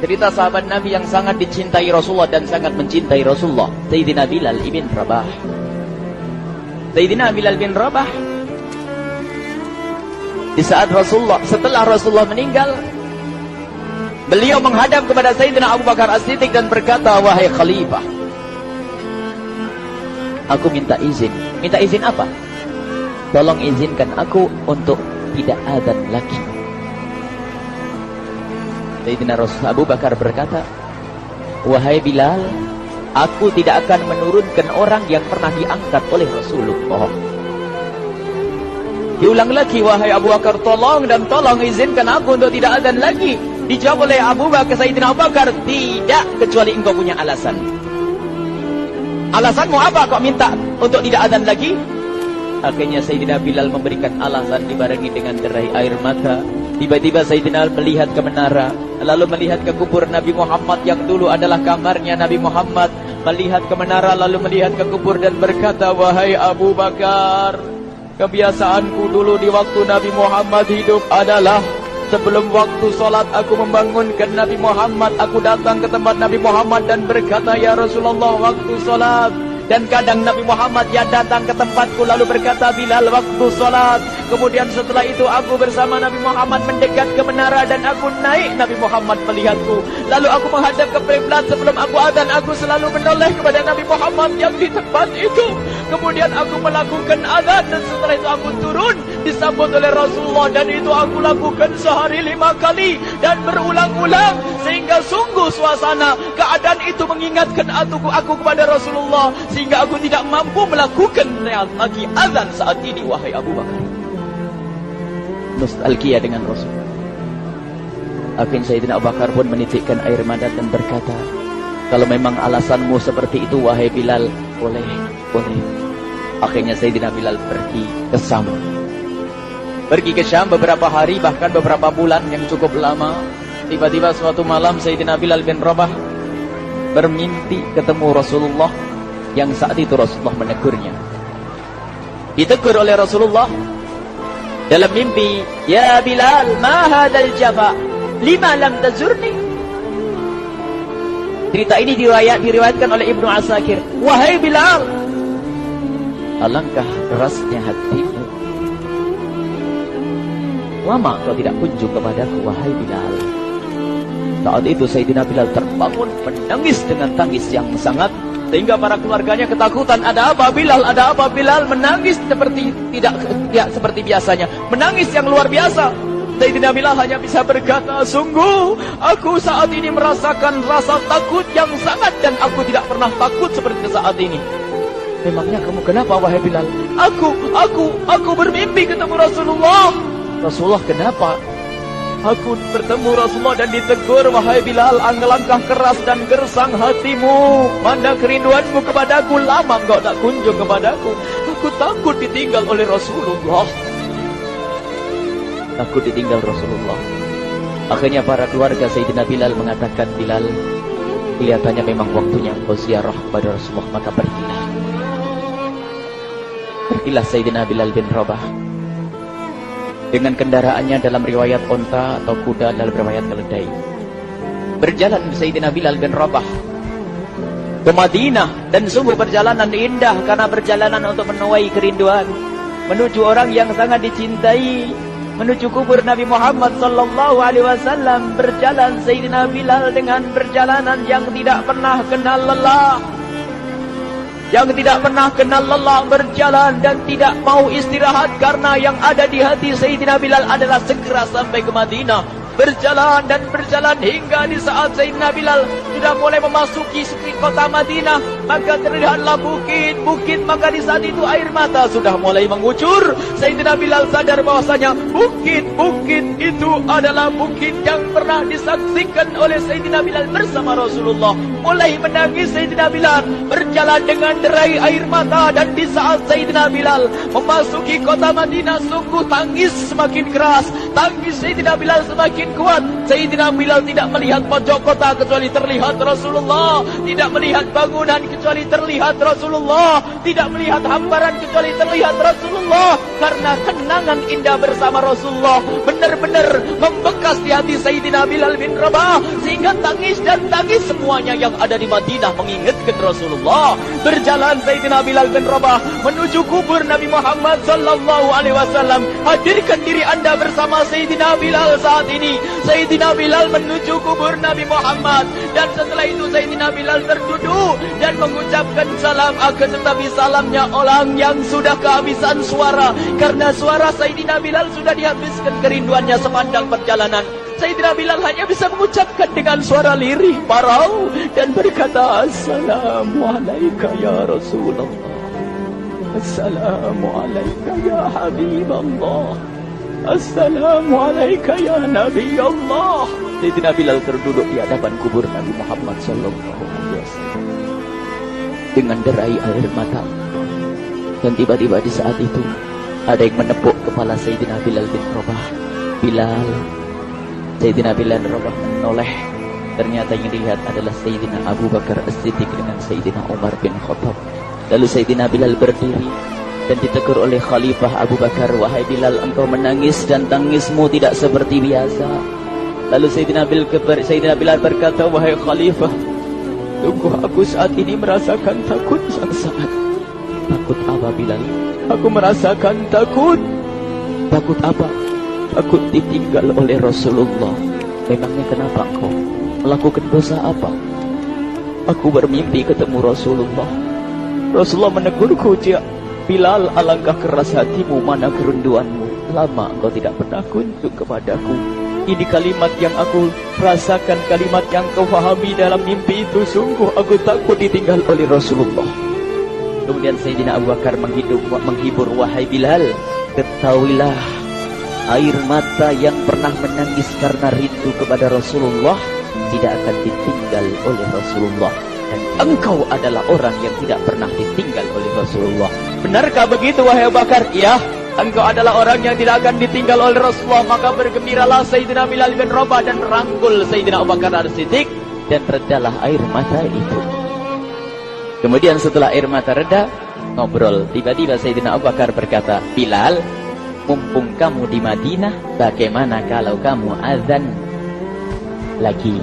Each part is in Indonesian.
Cerita sahabat Nabi yang sangat dicintai Rasulullah dan sangat mencintai Rasulullah, Sayyidina Bilal ibn Rabah. Sayyidina Bilal bin Rabah, di saat setelah Rasulullah meninggal, beliau menghadap kepada Sayyidina Abu Bakar As-Siddiq dan berkata, wahai Khalifah, aku minta izin. Minta izin apa? Tolong izinkan aku untuk tidak adzan lagi. Sayyidina Abu Bakar berkata, wahai Bilal, aku tidak akan menurunkan orang yang pernah diangkat oleh Rasulullah. Diulang lagi, wahai Abu Bakar, tolong dan tolong izinkan aku untuk tidak adzan lagi. Dijawab oleh Abu Bakar, Sayyidina Abu Bakar, tidak, kecuali engkau punya alasan. Alasanmu apa kau minta untuk tidak adzan lagi? Akhirnya Sayyidina Bilal memberikan alasan dibarengi dengan derai air mata. Tiba-tiba Sayyidina melihat ke menara, lalu melihat ke kubur Nabi Muhammad yang dulu adalah kamarnya Nabi Muhammad. Melihat ke menara, lalu melihat ke kubur dan berkata, wahai Abu Bakar, kebiasaanku dulu di waktu Nabi Muhammad hidup adalah sebelum waktu sholat aku membangunkan Nabi Muhammad. Aku datang ke tempat Nabi Muhammad dan berkata, ya Rasulullah, waktu sholat. Dan kadang Nabi Muhammad ya datang ke tempatku lalu berkata, Bilal, waktu sholat. Kemudian setelah itu aku bersama Nabi Muhammad mendekat ke menara dan aku naik. Nabi Muhammad melihatku. Lalu aku menghadap ke kiblat. Sebelum aku adzan, aku selalu menoleh kepada Nabi Muhammad yang di tempat itu. Kemudian aku melakukan adzan dan setelah itu aku turun disambut oleh Rasulullah, dan itu aku lakukan sehari 5 kali dan berulang-ulang sehingga sungguh suasana keadaan itu mengingatkan aku kepada Rasulullah, sehingga aku tidak mampu melakukan lagi azan saat ini, wahai Abu Bakar. Nostalgia dengan Rasul. Akhirnya Sayyidina Abu Bakar pun menitikkan air mata dan berkata, kalau memang alasanmu seperti itu, wahai Bilal, boleh. Akhirnya Sayyidina Bilal pergi ke Syam. Pergi ke Syam beberapa hari, bahkan beberapa bulan yang cukup lama. Tiba-tiba suatu malam Sayyidina Bilal bin Rabah bermimpi ketemu Rasulullah, yang saat itu Rasulullah menegurnya. Ditegur oleh Rasulullah dalam mimpi, ya Bilal, ma hadzal jafa, lima lam tazurni. Cerita ini diriwayatkan oleh Ibnu Asakir. Wahai Bilal, alangkah kerasnya hatimu, lama kau tidak kunjung kepadaku, wahai Bilal. Saat itu Sayyidina Bilal terbangun menangis dengan tangis yang sangat, sehingga para keluarganya ketakutan. Ada apa Bilal? Ada apa Bilal? Menangis seperti tidak seperti biasanya, menangis yang luar biasa. Sayyidina Bilal hanya bisa berkata, sungguh aku saat ini merasakan rasa takut yang sangat, dan aku tidak pernah takut seperti saat ini. Memangnya kamu kenapa, wahai Bilal? Aku bermimpi ketemu Rasulullah. Rasulullah, kenapa? Aku bertemu Rasulullah dan ditegur, wahai Bilal, langkah keras dan gersang hatimu. Mana kerinduanmu kepadaku, lama engkau tak kunjung kepadaku. Aku takut ditinggal oleh Rasulullah. Takut ditinggal Rasulullah. Akhirnya para keluarga Sayyidina Bilal mengatakan, Bilal, kelihatannya memang waktunya engkau ziarah kepada Rasulullah, maka pergilah. Pergilah Sayyidina Bilal bin Rabah dengan kendaraannya, dalam riwayat onta atau kuda, dalam riwayat keledai. Berjalan Sayyidina Bilal bin Rabah ke Madinah, dan sungguh perjalanan indah karena perjalanan untuk menuai kerinduan, menuju orang yang sangat dicintai, menuju kubur Nabi Muhammad sallallahu alaihi wasallam. Berjalan Sayyidina Bilal dengan perjalanan yang tidak pernah kenal lelah, berjalan dan tidak mau istirahat, karena yang ada di hati Sayyidina Bilal adalah segera sampai ke Madinah. Berjalan dan berjalan hingga di saat Sayyidina Bilal sudah mulai memasuki kota Madinah, maka terlihatlah bukit-bukit. Maka di saat itu air mata sudah mulai mengucur. Sayyidina Bilal sadar bahwasanya bukit-bukit itu adalah bukit yang pernah disaksikan oleh Sayyidina Bilal bersama Rasulullah. Mulai menangis Sayyidina Bilal, berjalan dengan derai air mata. Dan di saat Sayyidina Bilal memasuki kota Madinah, sungguh tangis semakin keras, tangis Sayyidina Bilal semakin kuat. Sayyidina Bilal tidak melihat pojok kota kecuali terlihat Rasulullah, tidak melihat bangunan kecuali terlihat Rasulullah, tidak melihat hamparan kecuali terlihat Rasulullah, karena kenangan indah bersama Rasulullah benar-benar membekas keras di hati Sayyidina Bilal bin Rabah, sehingga tangis dan tangis semuanya yang ada di Madinah mengingatkan Rasulullah. Berjalan Sayyidina Bilal bin Rabah menuju kubur Nabi Muhammad sallallahu alaihi wasallam. Hadirkan diri Anda bersama Sayyidina Bilal saat ini. Sayyidina Bilal menuju kubur Nabi Muhammad, dan setelah itu Sayyidina Bilal terduduk dan mengucapkan salam, akan tetapi salamnya orang yang sudah kehabisan suara, karena suara Sayyidina Bilal sudah dihabiskan kerinduannya sepanjang perjalanan. Sayyidina Bilal hanya bisa mengucapkan dengan suara lirih parau dan berkata, Assalamualaikum ya Rasulullah, Assalamualaikum ya Habiballah, Assalamualaikum ya Nabi Allah. Sayyidina Bilal terduduk di hadapan kubur Nabi Muhammad sallallahu alaihi wasallam dengan derai air mata. Dan tiba-tiba di saat itu ada yang menepuk kepala Sayyidina Bilal bin Rabah. Bilal. Sayyidina Bilal bin Rabah menoleh. Ternyata yang dilihat adalah Sayyidina Abu Bakar As-Siddiq dengan Sayyidina Umar bin Khattab. Lalu Sayyidina Bilal berdiri dan ditegur oleh Khalifah Abu Bakar, wahai Bilal, engkau menangis dan tangismu tidak seperti biasa. Lalu Sayyidina Bilal berkata, wahai Khalifah, sungguh aku saat ini merasakan takut yang sangat. Takut apa Bilal? Aku merasakan takut. Takut apa? Takut ditinggal oleh Rasulullah. Memangnya kenapa engkau melakukan dosa apa? Aku bermimpi ketemu Rasulullah. Rasulullah menegurku, Bilal, alangkah keras hatimu, mana kerinduanmu. Lama engkau tidak pernah kunjung kepadaku. Ini kalimat yang aku rasakan, kalimat yang kau fahami dalam mimpi itu. Sungguh aku takut ditinggal oleh Rasulullah. Kemudian Sayyidina Abu Bakar menghibur, wahai Bilal, ketahuilah, air mata yang pernah menangis karena rindu kepada Rasulullah tidak akan ditinggal oleh Rasulullah. Dan engkau adalah orang yang tidak pernah ditinggal oleh Rasulullah. Benarkah begitu wahai Abu Bakar? Ya, engkau adalah orang yang tidak akan ditinggal oleh Rasulullah. Maka bergembiralah Sayyidina Bilal bin Rabah dan rangkul Sayyidina Abu Bakar As-Siddiq, dan redalah air mata itu. Kemudian setelah air mata reda, ngobrol. Tiba-tiba Sayyidina Abu Bakar berkata, Bilal, mumpung kamu di Madinah, bagaimana kalau kamu azan lagi?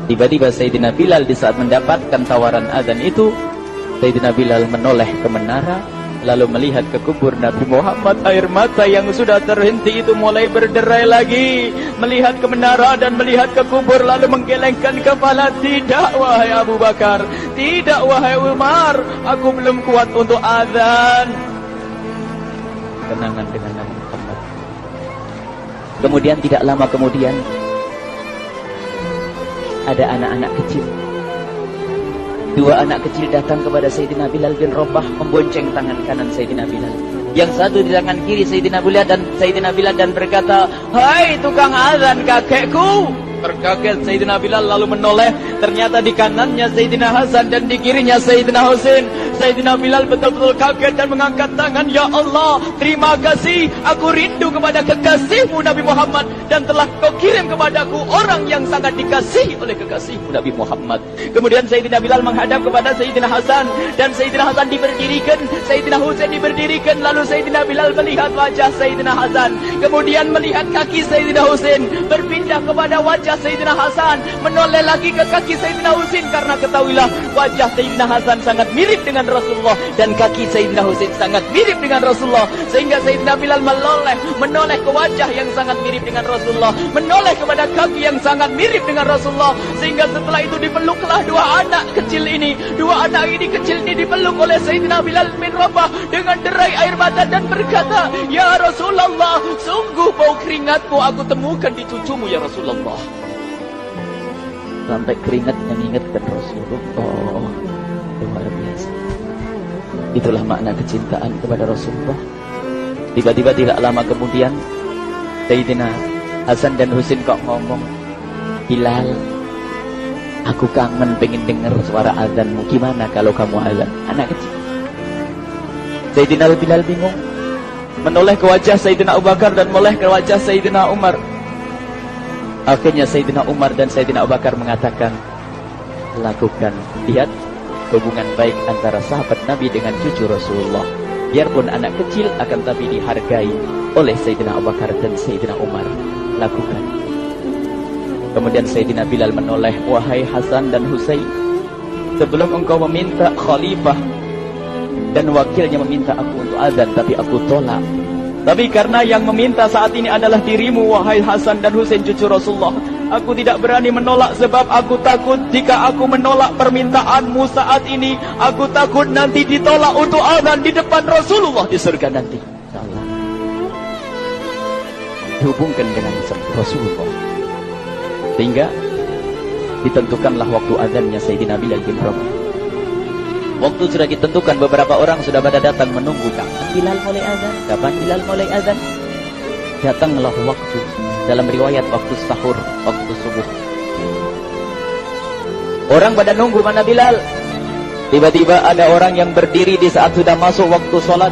Tiba-tiba Sayyidina Bilal di saat mendapatkan tawaran azan itu, Sayyidina Bilal menoleh ke menara, lalu melihat ke kubur Nabi Muhammad. Air mata yang sudah terhenti itu mulai berderai lagi. Melihat ke menara dan melihat ke kubur, lalu menggelengkan kepala. Tidak wahai Abu Bakar, tidak wahai Umar, aku belum kuat untuk azan. Kenangan dengan Nabi Muhammad. Kemudian tidak lama kemudian ada anak-anak kecil. Dua anak kecil datang kepada Sayyidina Bilal bin Rabah, membonceng tangan kanan Sayyidina Bilal. Yang satu di tangan kiri Sayyidina Bilal dan berkata, hai tukang azan kakekku. Terkaget Sayyidina Bilal lalu menoleh. Ternyata di kanannya Sayyidina Hasan dan di kirinya Sayyidina Husain. Sayyidina Bilal betul-betul kaget dan mengangkat tangan. Ya Allah, terima kasih. Aku rindu kepada kekasihmu Nabi Muhammad, dan telah kau kirim kepadaku orang yang sangat dikasihi oleh kekasihmu Nabi Muhammad. Kemudian Sayyidina Bilal menghadap kepada Sayyidina Hasan, dan Sayyidina Hasan diberdirikan, Sayyidina Husain diberdirikan. Lalu Sayyidina Bilal melihat wajah Sayyidina Hasan, kemudian melihat kaki Sayyidina Husain, berpindah kepada wajah Sayyidina Hasan, menoleh lagi ke kaki Sayyidina Husain, karena ketahuilah wajah Sayyidina Hasan sangat mirip dengan Rasulullah dan kaki Sayyidina Husain sangat mirip dengan Rasulullah, sehingga Sayyidina Bilal menoleh ke wajah yang sangat mirip dengan Rasulullah, menoleh kepada kaki yang sangat mirip dengan Rasulullah, sehingga setelah itu dipeluklah dua anak kecil ini dipeluk oleh Sayyidina Bilal bin Rabah dengan derai air mata dan berkata, ya Rasulullah, sungguh bau keringatmu aku temukan di cucumu ya Rasulullah. Sampai keringat mengingatkan Rasulullah. Luar biasa. Itulah makna kecintaan kepada Rasulullah. Tiba-tiba tidak lama kemudian Sayyidina Hasan dan Husain kok ngomong, Bilal, aku kangen pengen dengar suara azanmu. Gimana kalau kamu azan? Anak kecil. Sayyidina Bilal bingung, menoleh ke wajah Sayyidina Abu Bakar dan menoleh ke wajah Sayyidina Umar. Akhirnya Sayyidina Umar dan Sayyidina Abu Bakar mengatakan, lakukan. Lihat hubungan baik antara sahabat Nabi dengan cucu Rasulullah. Biarpun anak kecil, akan tapi dihargai oleh Sayyidina Abu Bakar dan Sayyidina Umar. Lakukan. Kemudian Sayyidina Bilal menoleh, wahai Hasan dan Husain, sebelum engkau meminta khalifah dan wakilnya meminta aku untuk azan, tapi aku tolak. Tapi karena yang meminta saat ini adalah dirimu, wahai Hasan dan Husain cucu Rasulullah, aku tidak berani menolak, sebab aku takut jika aku menolak permintaanmu saat ini, aku takut nanti ditolak untuk azan di depan Rasulullah di surga nanti. Salah. Dihubungkan dengan Rasulullah, sehingga ditentukanlah waktu azannya Sayyidina Bilal bin Rabah. Waktu sudah ditentukan, beberapa orang sudah pada datang menunggu. Kapan Bilal mulai azan? Kapan Bilal mulai azan? Datanglah waktu, dalam riwayat waktu sahur, waktu subuh. Orang pada nunggu mana Bilal. Tiba-tiba ada orang yang berdiri di saat sudah masuk waktu sholat.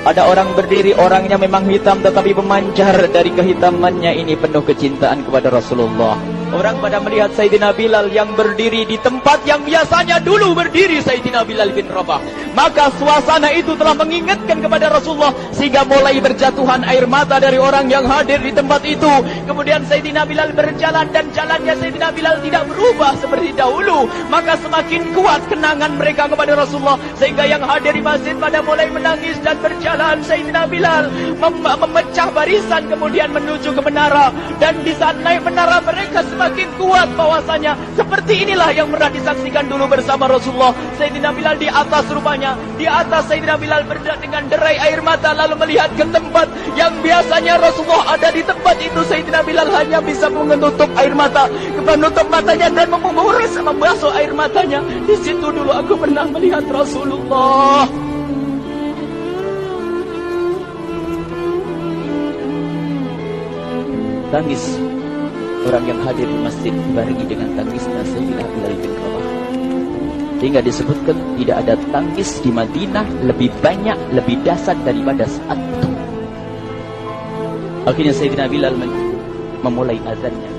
Ada orang berdiri, orangnya memang hitam tetapi memancar dari kehitamannya ini penuh kecintaan kepada Rasulullah. Orang pada melihat Sayyidina Bilal yang berdiri di tempat yang biasanya dulu berdiri Sayyidina Bilal bin Rabah. Maka suasana itu telah mengingatkan kepada Rasulullah, sehingga mulai berjatuhan air mata dari orang yang hadir di tempat itu. Kemudian Sayyidina Bilal berjalan, dan jalannya Sayyidina Bilal tidak berubah seperti dahulu. Maka semakin kuat kenangan mereka kepada Rasulullah, sehingga yang hadir di masjid pada mulai menangis dan berjalan. Sayyidina Bilal memecah barisan kemudian menuju ke menara, dan di saat naik menara mereka semakin kuat bahwasanya seperti inilah yang pernah disaksikan dulu bersama Rasulullah. Sayyidina Bilal di atas, rupanya di atas Sayyidina Bilal berderak dengan derai air mata, lalu melihat ke tempat yang biasanya Rasulullah ada di tempat itu. Sayyidina Bilal hanya bisa menutup air mata, menutup matanya dan membasuh air matanya. Di situ dulu aku pernah melihat Rasulullah. Tangis orang yang hadir di masjid dibarengi dengan tangisnya Sayyidina Bilal bin Rabah, sehingga disebutkan tidak ada tangis di Madinah lebih banyak, lebih dahsyat daripada saat itu. Akhirnya Sayyidina Bilal memulai azannya.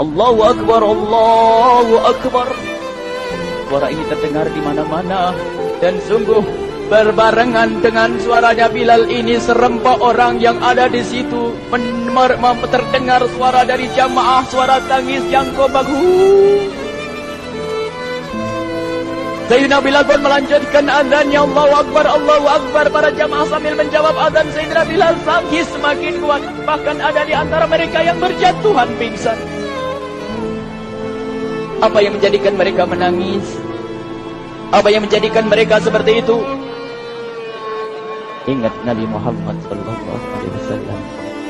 Allahu Akbar, Allahu Akbar. Suara ini terdengar di mana-mana, dan sungguh berbarengan dengan suaranya Bilal ini serempak orang yang ada di situ terdengar suara dari jamaah, suara tangis yang kobagu. Sayyidina Bilal pun melanjutkan azannya, Allahu Akbar, Allahu Akbar. Para jamaah sambil menjawab azan Sayyidina Bilal tangis semakin kuat. Bahkan ada di antara mereka yang berjatuhan pingsan. Apa yang menjadikan mereka menangis? Apa yang menjadikan mereka seperti itu? Ingat Nabi Muhammad SAW.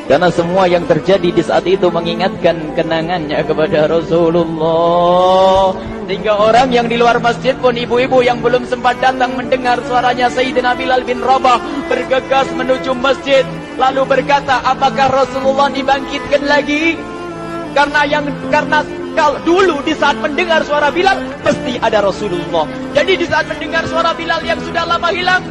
Karena semua yang terjadi di saat itu mengingatkan kenangannya kepada Rasulullah. Sehingga orang yang di luar masjid pun, ibu-ibu yang belum sempat datang mendengar suaranya Sayyidina Bilal bin Rabah, bergegas menuju masjid, lalu berkata, apakah Rasulullah dibangkitkan lagi? Karena kalau dulu di saat mendengar suara Bilal pasti ada Rasulullah. Jadi di saat mendengar suara Bilal yang sudah lama hilang,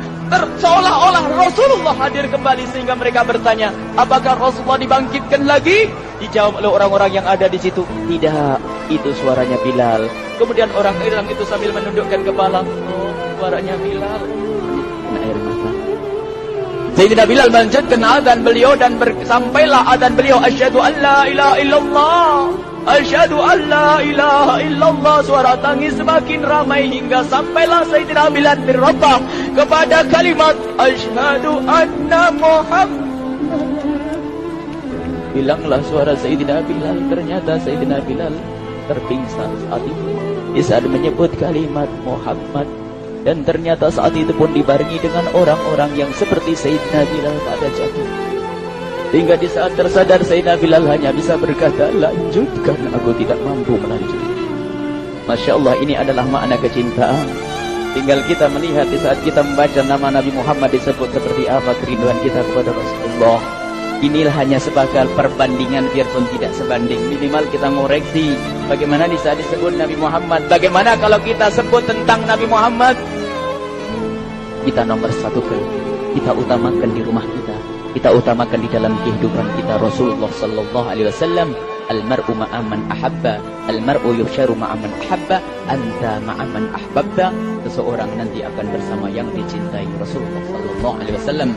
seolah-olah Rasulullah hadir kembali, sehingga mereka bertanya, apakah Rasulullah dibangkitkan lagi? Dijawab oleh orang-orang yang ada di situ, tidak, itu suaranya Bilal. Kemudian orang itu sambil menundukkan kepala, oh, suaranya Bilal. Air mata. Sayyidina Bilal melanjutkan azan beliau, dan sampailah azan beliau, asyhadu an la ilaha illallah, asyhadu an la ilaha illallah. Suara tangis semakin ramai hingga sampailah Sayyidina Bilal bin Rabah kepada kalimat asyhadu anna Muhammad. Hilanglah suara Sayyidina Bilal. Ternyata Sayyidina Bilal terpingsan saat itu di saat menyebut kalimat Muhammad. Dan ternyata saat itu pun dibarengi dengan orang-orang yang seperti Sayyidina Bilal pada jatuh. Hingga di saat tersadar Sayyidina Bilal hanya bisa berkata, lanjutkan, aku tidak mampu melanjutkan. Masya Allah, ini adalah makna kecintaan. Tinggal kita melihat di saat kita membaca nama Nabi Muhammad disebut seperti apa kerinduan kita kepada Rasulullah. Inilah hanya sebagai perbandingan, biarpun tidak sebanding. Minimal kita ngoreksi bagaimana di saat disebut Nabi Muhammad. Bagaimana kalau kita sebut tentang Nabi Muhammad, kita nomor satu kita utamakan di rumah kita utamakan di dalam kehidupan kita Rasulullah sallallahu alaihi wasallam. Al-mar'u ma'aman ahabba, al-mar'u yusharu ma'aman ahabba, anta ma'aman ahbabta. Seseorang nanti akan bersama yang dicintai Rasulullah sallallahu alaihi wasallam.